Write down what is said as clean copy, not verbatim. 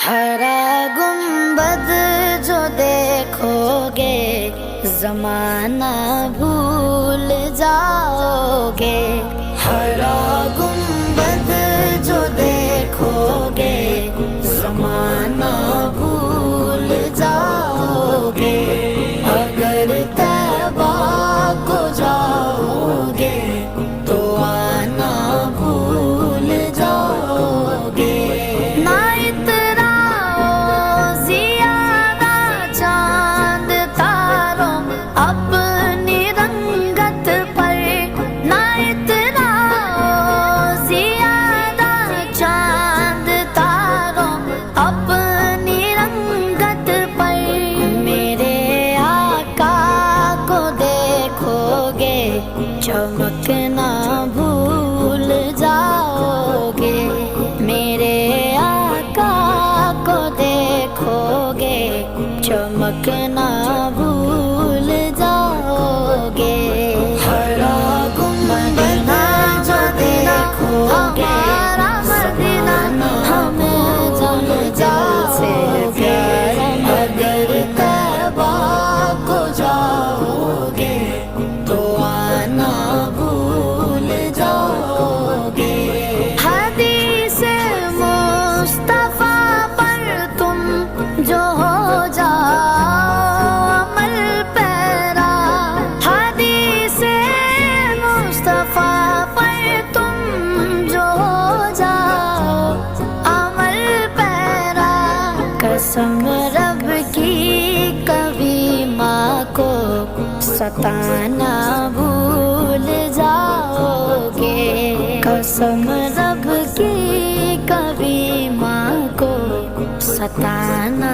ہرا گنبد جو دیکھوگے زمانہ بھول جاؤ گے، ہرا گنبد جو دیکھوگے زمانہ بھول جاؤ گے، اگر طیبہ کو جاؤ گے تو آنا بھول جاؤ گے۔ نہ اتراؤ زیادہ چاند تاروں اپنی رنگت پر، نہ اتراؤ زیادہ چاند تاروں اپنی رنگت پر، میرے آقا کو دیکھو گے چمکنا بھول جاؤ گے، میرے آقا کو دیکھو گے چمکنا بھول جاؤ گے۔ ہرا گنبد جو دیکھو گے زمانہ ہمیں جل سے پیارا، اگر طیبہ کو جاؤ گے تو آنا بھول جاؤ گے۔ حدیث مصطفیٰ پر تم جو ہو جاؤ عمل پیرا، حدیث مصطفیٰ پر تم جو ہو جاؤ عمل پیرا، قسم رب کی کبھی ماں کو ستانا بھول جاؤ گے، قسم رب کی کبھی ماں کو ستانا